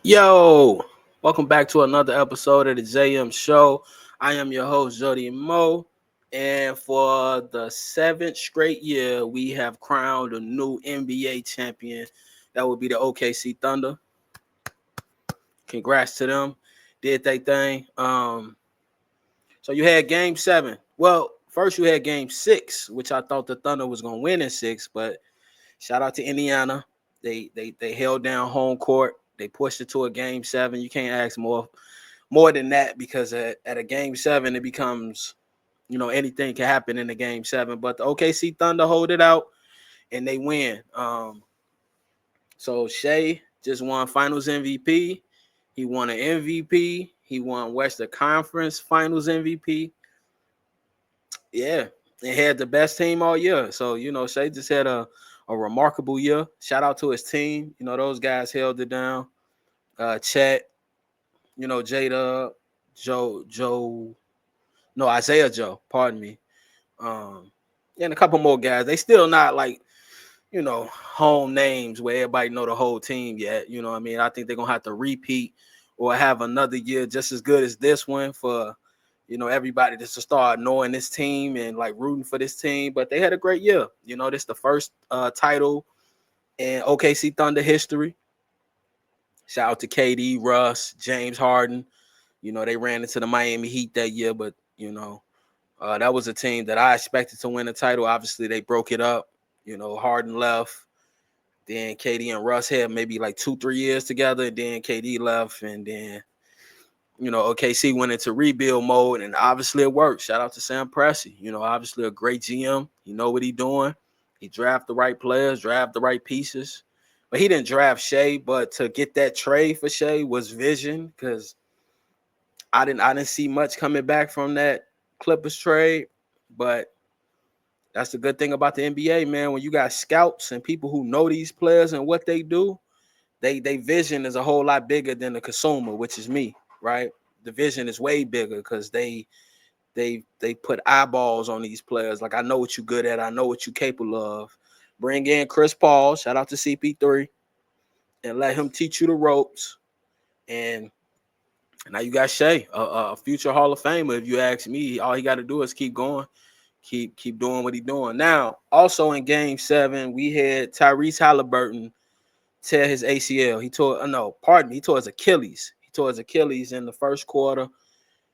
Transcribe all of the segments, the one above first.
Yo, welcome back to another episode of the JM Show. I am your host, Jody Mo, and for the seventh straight year, we have crowned a new NBA champion. That would be the OKC Thunder. Congrats to them. Did they thing. So you had game seven. Well, first you had game six, which I thought the Thunder was gonna win in six, but shout out to Indiana. They held down home court. They pushed it to a game seven. You can't ask more than that because at a game seven it becomes anything can happen in the game seven. But the OKC Thunder hold it out and they win. So Shea just won Finals MVP. He won an MVP. He won Western Conference Finals MVP. Yeah, and had the best team all year. So Shea just had a remarkable year. Shout out to his team. Those guys held it down. Chet, Jada, Joe, no, Isaiah Joe, pardon me. And a couple more guys. They still not like, home names where everybody know the whole team yet. You know what I mean? I think they're gonna have to repeat or have another year just as good as this one for everybody just to start knowing this team and like rooting for this team. But they had a great year. This is the first title in OKC Thunder history. Shout out to KD, Russ, James Harden. They ran into the Miami Heat that year, but that was a team that I expected to win the title. Obviously, they broke it up. Harden left. Then KD and Russ had maybe like 2-3 years together. And then KD left, and then OKC went into rebuild mode, and obviously it worked. Shout out to Sam Presti. Obviously a great GM. He know what he's doing. He draft the right players, draft the right pieces. But he didn't draft Shea. But to get that trade for Shea was vision because I didn't see much coming back from that Clippers trade. But that's the good thing about the NBA, man. When you got scouts and people who know these players and what they do, they vision is a whole lot bigger than the consumer, which is me, right? The vision is way bigger because they put eyeballs on these players. Like, I know what you're good at. I know what you're capable of. Bring in Chris Paul. Shout out to CP3. And let him teach you the ropes. And now you got Shea, a future Hall of Famer. If you ask me, all he got to do is keep going. Keep doing what he's doing. Now, also in game seven, we had Tyrese Halliburton tear his ACL. He tore his Achilles. He tore his Achilles in the first quarter.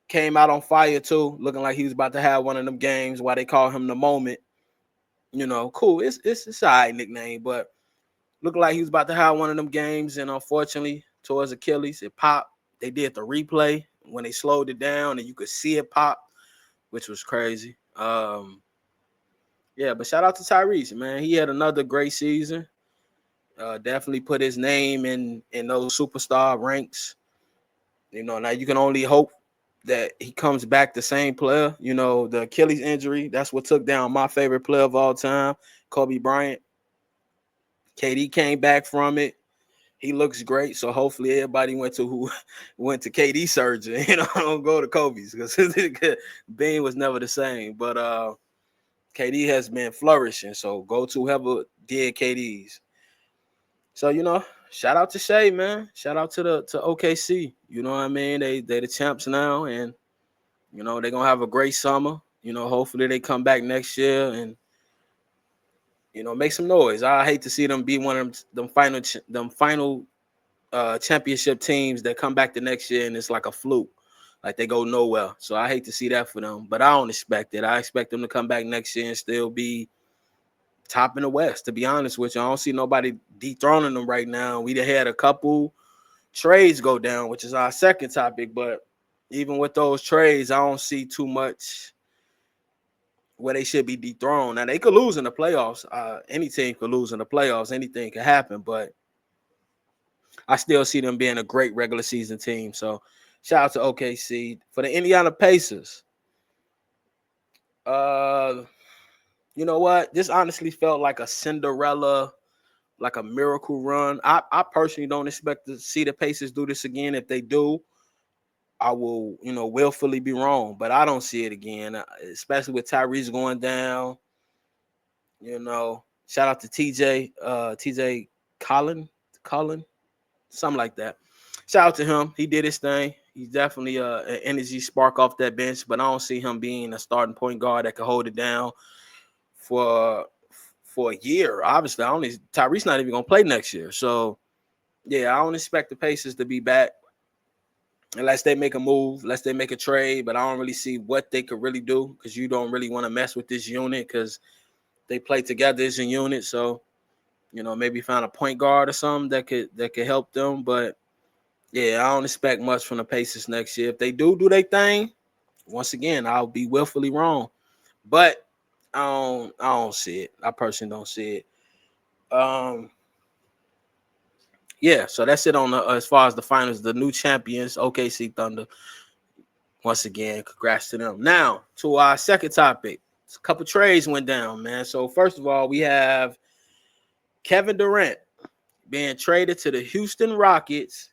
Came out on fire too, looking like he was about to have one of them games. Why they call him the moment. Cool. It's a all right nickname, but looked like he was about to have one of them games, and unfortunately, tore his Achilles. It popped. They did the replay when they slowed it down, and you could see it pop, which was crazy. Yeah, but shout out to Tyrese, man. He had another great season. Definitely put his name in those superstar ranks. Now you can only hope that he comes back the same player. The Achilles injury, that's what took down my favorite player of all time, Kobe Bryant. KD came back from it. He looks great. So hopefully everybody went to KD surgery. Don't go to Kobe's because Bean was never the same. But KD has been flourishing. So go to whoever did KD's. So shout out to Shea, man. Shout out to OKC. You know what I mean? They the champs now, and they're gonna have a great summer. Hopefully they come back next year and make some noise. I hate to see them be one of them final championship teams that come back the next year and it's like a fluke, like they go nowhere. So I hate to see that for them, but I don't expect it. I expect them to come back next year and still be top in the West. To be honest with you, I don't see nobody dethroning them right now. We had a couple trades go down, which is our second topic, but even with those trades, I don't see too much where they should be dethroned. Now they could lose in the playoffs. Any team could lose in the playoffs. Anything could happen, but I still see them being a great regular season team. So shout out to OKC. For the Indiana Pacers, you know what? This honestly felt like a Cinderella, like a miracle run. I personally don't expect to see the Pacers do this again. If they do, I will, willfully be wrong. But I don't see it again, especially with Tyrese going down. Shout out to TJ Collin, something like that. shout out to him. He did his thing. He's definitely an energy spark off that bench, but I don't see him being a starting point guard that can hold it down for a year. Obviously, I only Tyrese not even gonna play next year. So yeah, I don't expect the Pacers to be back unless they make a move, unless they make a trade. But I don't really see what they could really do because you don't really want to mess with this unit because they play together as a unit. So maybe find a point guard or something that could help them. But yeah, I don't expect much from the Pacers next year. If they do their thing, once again, I'll be willfully wrong. But I don't see it. I personally don't see it. Yeah, so that's it on as far as the finals. The new champions, OKC Thunder. Once again, congrats to them. Now to our second topic. A couple trades went down, man. So first of all, we have Kevin Durant being traded to the Houston Rockets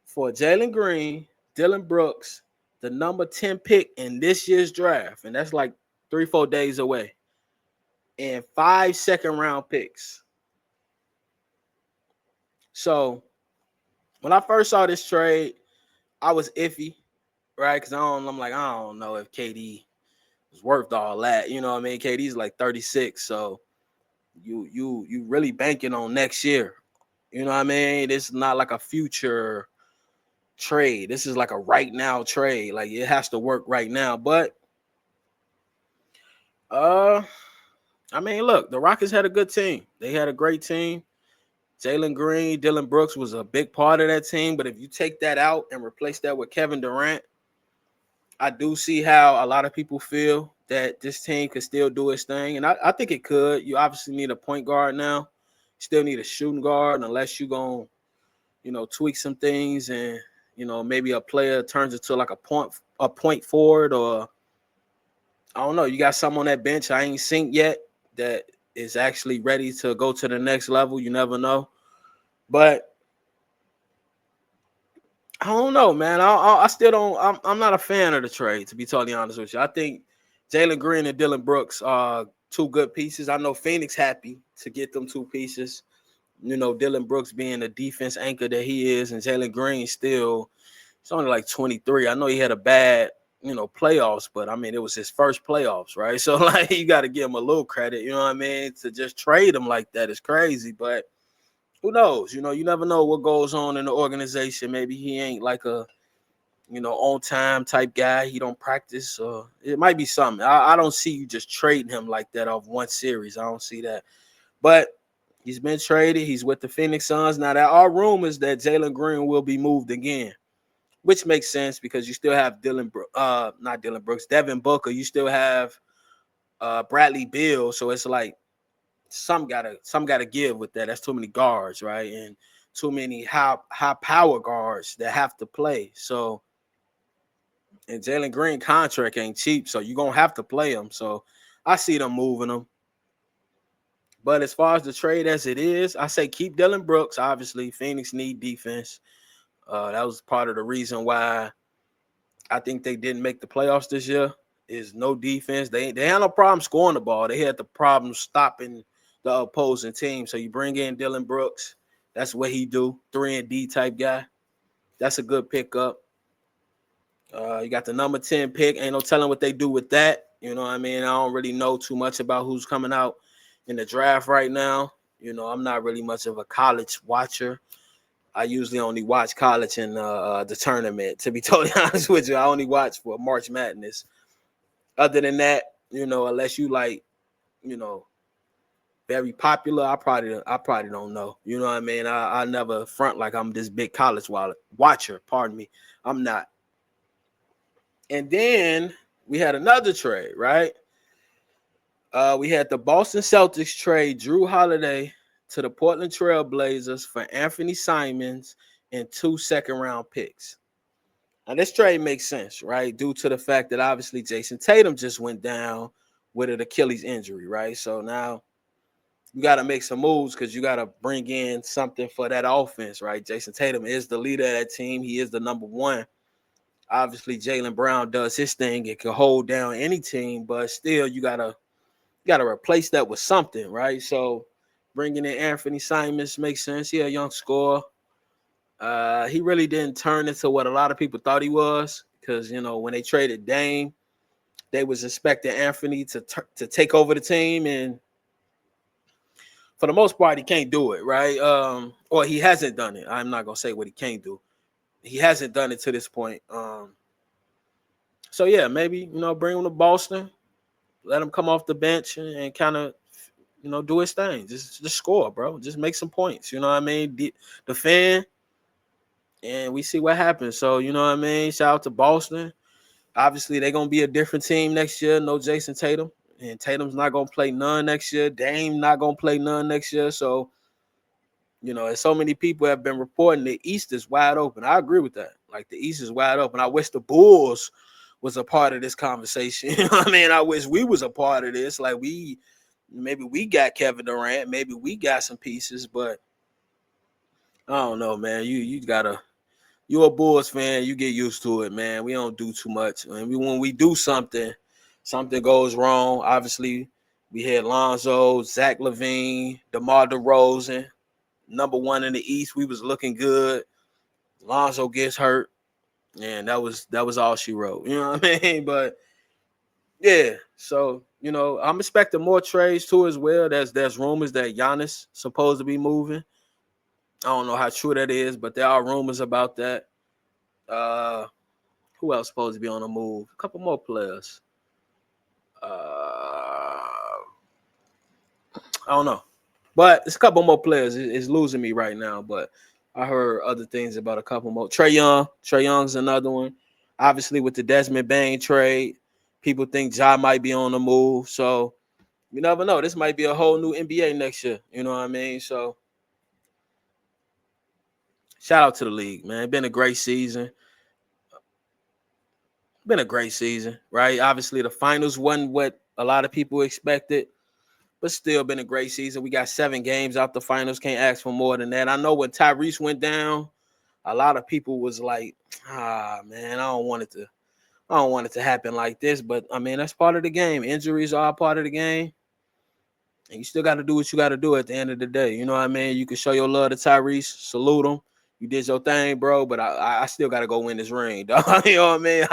for Jalen Green, Dylan Brooks, the number 10 pick in this year's draft, and that's like 3-4 days away, and 5 second-round picks. So when I first saw this trade, I was iffy, right? Because I'm like, I don't know if KD is worth all that. You know what I mean? KD's like 36, so you really banking on next year. You know what I mean? This is not like a future trade. This is like a right now trade. Like it has to work right now. But I mean, look, the Rockets had a good team. They had a great team. Jalen Green, Dylan Brooks was a big part of that team. But if you take that out and replace that with Kevin Durant, I do see how a lot of people feel that this team could still do its thing. And I think it could. You obviously need a point guard now. Still need a shooting guard unless you're going to, tweak some things and, maybe a player turns into like a point forward, or I don't know. You got someone on that bench I ain't seen yet that is actually ready to go to the next level. You never know. But I don't know, man. I still don't. I'm not a fan of the trade, to be totally honest with you. I think Jalen Green and Dylan Brooks are two good pieces. I know Phoenix happy to get them two pieces. Dylan Brooks being the defense anchor that he is, and Jalen Green still, he's only like 23. I know he had a bad, playoffs, but I mean, it was his first playoffs, right? So, like, you got to give him a little credit, you know what I mean? To just trade him like that is crazy, but who knows? You never know what goes on in the organization. Maybe he ain't like a, on time type guy. He don't practice, or it might be something. I don't see you just trading him like that off one series. I don't see that. But he's been traded. He's with the Phoenix Suns. Now, there are rumors that Jalen Green will be moved again, which makes sense because you still have not Dylan Brooks, Devin Booker. You still have Bradley Beal. So it's like some gotta give with that. That's too many guards, right? And too many high power guards that have to play. So, and Jalen Green contract ain't cheap, so you're gonna have to play him. So I see them moving him. But as far as the trade as it is, I say keep Dylan Brooks. Obviously, Phoenix need defense. That was part of the reason why I think they didn't make the playoffs this year. Is no defense. They had no problem scoring the ball. They had the problem stopping the opposing team. So you bring in Dylan Brooks. That's what he do. 3-and-D type guy. That's a good pickup. You got the number 10 pick. Ain't no telling what they do with that. You know what I mean? I don't really know too much about who's coming out in the draft right now. I'm not really much of a college watcher. I usually only watch college in the tournament. To be totally honest with you, I only watch for March Madness. Other than that, unless you like, very popular, I probably don't know. You know what I mean? I never front like I'm this big college watcher. Pardon me, I'm not. And then we had another trade, right? We had the Boston Celtics trade Drew Holiday to the Portland Trail Blazers for Anthony Simons and 2 second-round picks. Now, this trade makes sense, right? Due to the fact that obviously Jason Tatum just went down with an Achilles injury, right? So now you got to make some moves because you got to bring in something for that offense, right? Jason Tatum is the leader of that team. He is the number one. Obviously, Jaylen Brown does his thing. It can hold down any team, but still you gotta replace that with something, right? So bringing in Anthony Simons makes sense. Yeah, young scorer. He really didn't turn into what a lot of people thought he was, because when they traded Dame, they was expecting Anthony to take over the team, and for the most part, he can't do it, right? Or he hasn't done it. I'm not gonna say what he can't do. He hasn't done it to this point. So yeah, maybe bring him to Boston, let him come off the bench and kind of do his thing. Just score, bro. Just make some points. You know what I mean? Defend, and we see what happens. So you know what I mean? Shout out to Boston. Obviously, they're gonna be a different team next year. No Jason Tatum, and Tatum's not gonna play none next year. Dame not gonna play none next year. So and so many people have been reporting the East is wide open. I agree with that. Like the East is wide open. I wish the Bulls was a part of this conversation. You know what I mean? I wish we was a part of this. Like maybe we got Kevin Durant, maybe we got some pieces, but I don't know, man. You a Bulls fan, you get used to it, man. We don't do too much. And when we do something goes wrong. Obviously, we had Lonzo, Zach LaVine, DeMar DeRozan, number one in the East. We was looking good. Lonzo gets hurt, and that was all she wrote. You know what I mean? But yeah, so I'm expecting more trades too as well. There's rumors that Giannis supposed to be moving. I don't know how true that is, but there are rumors about that. Uh, who else supposed to be on the move? A couple more players. I don't know, but it's a couple more players. It's losing me right now, but I heard other things about a couple more. Trae Young's another one. Obviously, with the Desmond Bain trade, people think Ja might be on the move. So you never know. This might be a whole new NBA next year. You know what I mean? So shout out to the league, man. It's been a great season. Been a great season, right? Obviously, the finals wasn't what a lot of people expected, but still been a great season. We got 7 games out the finals. Can't ask for more than that. I know when Tyrese went down, a lot of people was like, man, I don't want it to happen like this. But I mean, that's part of the game. Injuries are part of the game. And you still got to do what you got to do at the end of the day. You know what I mean? You can show your love to Tyrese, salute him. You did your thing, bro, but I still got to go win this ring, dog. You know what I mean?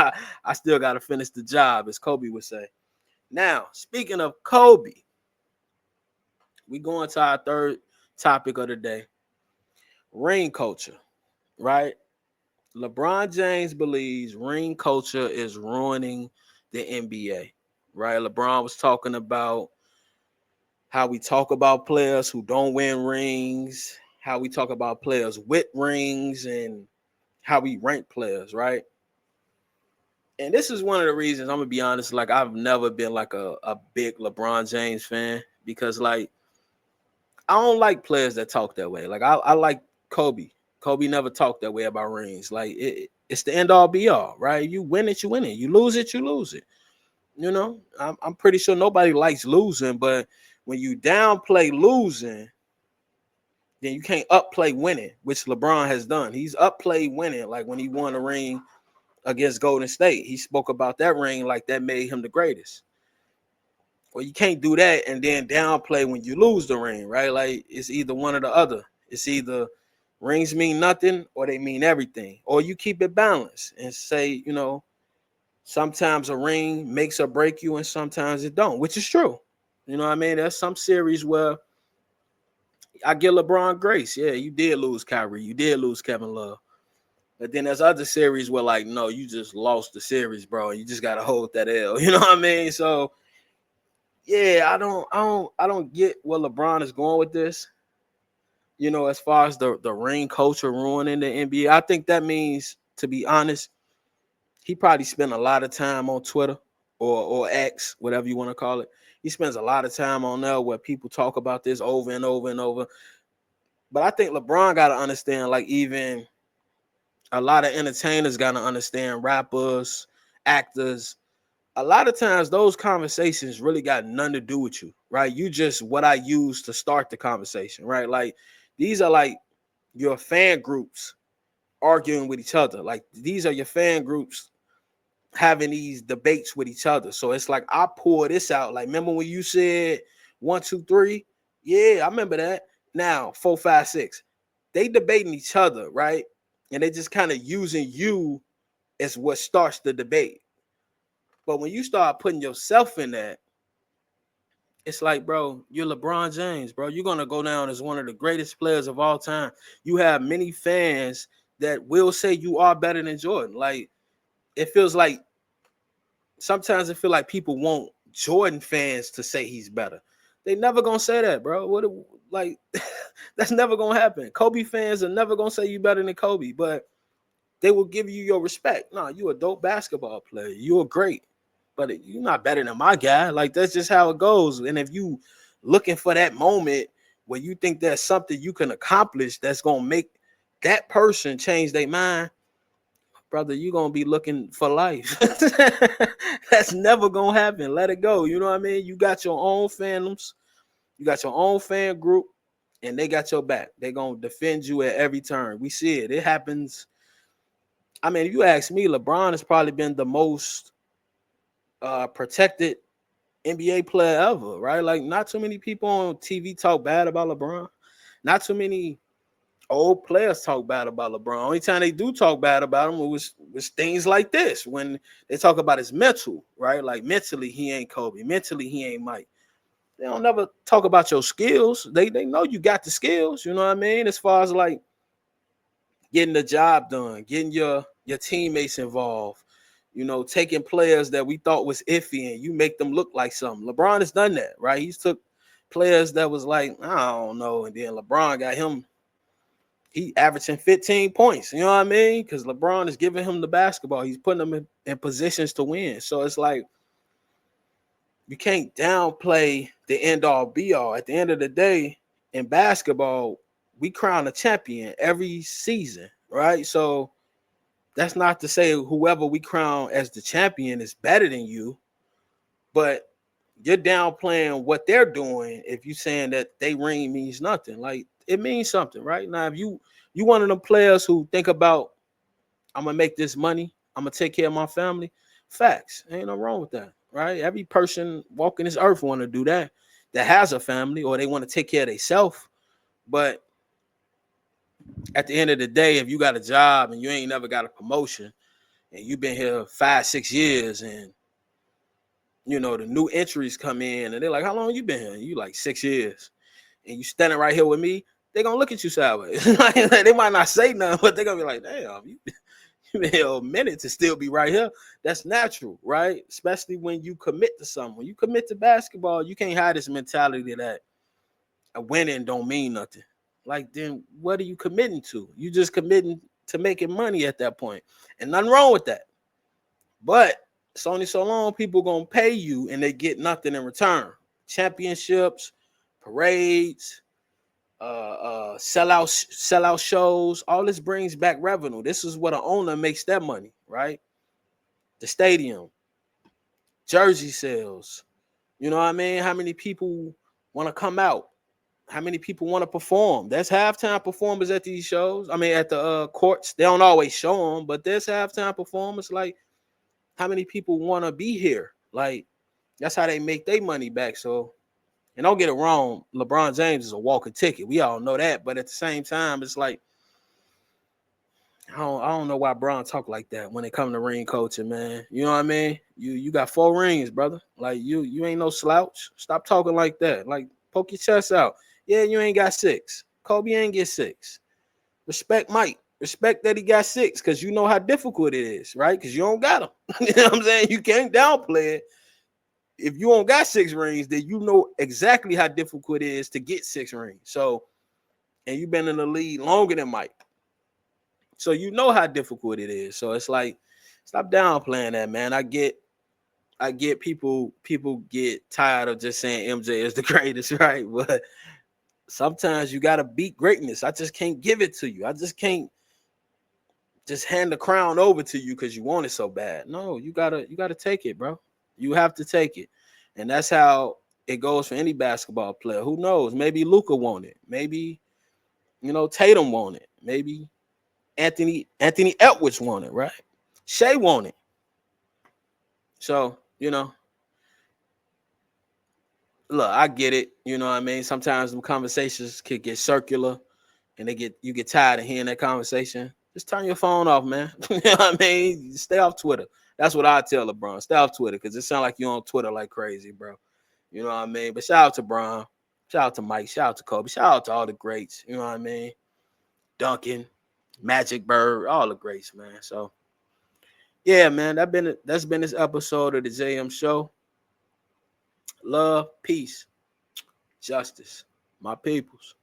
I still got to finish the job, as Kobe would say. Now, speaking of Kobe, we going to our third topic of the day, ring culture, right? LeBron James believes ring culture is ruining the NBA, right? LeBron was talking about how we talk about players who don't win rings, how we talk about players with rings, and how we rank players, right? And this is one of the reasons, I'm gonna be honest, like I've never been like a big LeBron James fan, because like I don't like players that talk that way. Like I like Kobe. Kobe never talked that way about rings. Like it's the end all be all, right? You win it, you win it. You lose it, you lose it. I'm pretty sure nobody likes losing, but when you downplay losing, then you can't upplay winning, which LeBron has done. He's upplayed winning, like when he won a ring against Golden State. He spoke about that ring like that made him the greatest. Well, you can't do that and then downplay when you lose the ring, right? Like it's either one or the other. It's either rings mean nothing or they mean everything. Or you keep it balanced and say, sometimes a ring makes or break you and sometimes it don't, which is true. You know what I mean? There's some series where I give LeBron grace. Yeah, you did lose Kyrie. You did lose Kevin Love. But then there's other series where like, no, you just lost the series, bro. You just gotta hold that L. You know what I mean? So yeah, I don't get where LeBron is going with this. As far as the ring culture ruining the NBA, I think that means, to be honest, he probably spent a lot of time on Twitter or X, whatever you want to call it. He spends a lot of time on there where people talk about this over and over and over. But I think LeBron got to understand, like even a lot of entertainers got to understand, rappers, actors. A lot of times those conversations really got nothing to do with you, right? You just what I use to start the conversation, right? Like these are like your fan groups arguing with each other. Like these are your fan groups having these debates with each other. So it's like I pour this out. Like, remember when you said 1, 2, 3? Yeah, I remember that. Now 4, 5, 6. They debating each other, right? and they just kind of using you as what starts the debate. But when you start putting yourself in that, it's like, bro, you're LeBron James, bro. You're gonna go down as one of the greatest players of all time. You have many fans that will say you are better than Jordan. Like, it feels like sometimes it feel like people want Jordan fans to say he's better. They never gonna say that, bro. What like that's never gonna happen. Kobe fans are never gonna say you better than Kobe, but they will give you your respect. No, you a dope basketball player. You're great, but you're not better than my guy. Like, that's just how it goes. And if you looking for that moment where you think there's something you can accomplish that's gonna make that person change their mind, brother, you're gonna be looking for life. That's never gonna happen. Let it go. You know what I mean? You got your own fandoms, you got your own fan group, and they got your back. They're gonna defend you at every turn. We see it. It happens. I mean, if you ask me, LeBron has probably been the most protected NBA player ever, right? Like, not too many people on TV talk bad about LeBron. Not too many old players talk bad about LeBron. Only time they do talk bad about him was things like this, when they talk about his mental, right? Like, mentally he ain't Kobe, mentally he ain't Mike. They don't never talk about your skills. They know you got the skills, you know what I mean? As far as like getting the job done, getting your teammates involved, you know, taking players that we thought was iffy and you make them look like something. LeBron has done that, right? He's took players that was like, I don't know, and then LeBron got him, he averaging 15 points. You know what I mean? Because LeBron is giving him the basketball. He's putting them in positions to win. So it's like, you can't downplay the end all be all. At the end of the day, in basketball, we crown a champion every season, right? So that's not to say whoever we crown as the champion is better than you, but you're downplaying what they're doing if you saying that they ring means nothing. Like, it means something, right? Now, if you one of them players who think about, I'm gonna make this money, I'm gonna take care of my family, facts. Ain't no wrong with that, right? Every person walking this earth want to do that has a family, or they want to take care of themselves. But at the end of the day, if you got a job and you ain't never got a promotion and you've been here 5-6 years, and you know the new entries come in and they're like, how long you been here? You like 6 years, and you standing right here with me, they're gonna look at you sideways. They might not say nothing, but they're gonna be like, damn, you been here a minute to still be right here. That's natural, right? Especially when you commit to something. When you commit to basketball, you can't have this mentality that a winning don't mean nothing. Like, then what are you committing to? You just committing to making money at that point. And nothing wrong with that. But it's only so long people gonna pay you and they get nothing in return. Championships, parades, sellout shows, all this brings back revenue. This is what an owner makes that money, right? The stadium, jersey sales. You know what I mean? How many people want to come out? How many people want to perform? There's halftime performers at these shows. I mean, at the courts, they don't always show them, but there's halftime performers. Like, how many people want to be here? Like, that's how they make their money back. So, and don't get it wrong, LeBron James is a walking ticket. We all know that. But at the same time, it's like, I don't know why Bron talk like that when it comes to ring coaching, man. You know what I mean? You got 4 rings, brother. Like, you ain't no slouch. Stop talking like that. Like, poke your chest out. Yeah, you ain't got 6. Kobe ain't get 6. Respect Mike. Respect that he got 6, because you know how difficult it is, right? Because you don't got them. You know what I'm saying? You can't downplay it. If you don't got 6 rings, then you know exactly how difficult it is to get 6 rings. So, and you've been in the league longer than Mike. So you know how difficult it is. So it's like, stop downplaying that, man. I get people get tired of just saying MJ is the greatest, right? But sometimes you gotta beat greatness. I just can't give it to you. I just can't just hand the crown over to you because you want it so bad. No, you gotta take it, bro. You have to take it. And that's how it goes for any basketball player. Who knows? Maybe Luka won it. Maybe, Tatum won it. Maybe Anthony Edwards won it, right? Shea won it. So, look, I get it. You know what I mean? Sometimes them conversations could get circular and you get tired of hearing that conversation. Just turn your phone off, man. You know what I mean? Stay off Twitter. That's what I tell LeBron. Stay off Twitter because it sounds like you on Twitter like crazy, bro. You know what I mean? But shout out to Bron. Shout out to Mike. Shout out to Kobe. Shout out to all the greats. You know what I mean? Duncan, Magic Bird, all the greats, man. So yeah, man, that's been this episode of the JM Show. Love, peace, justice, my peoples.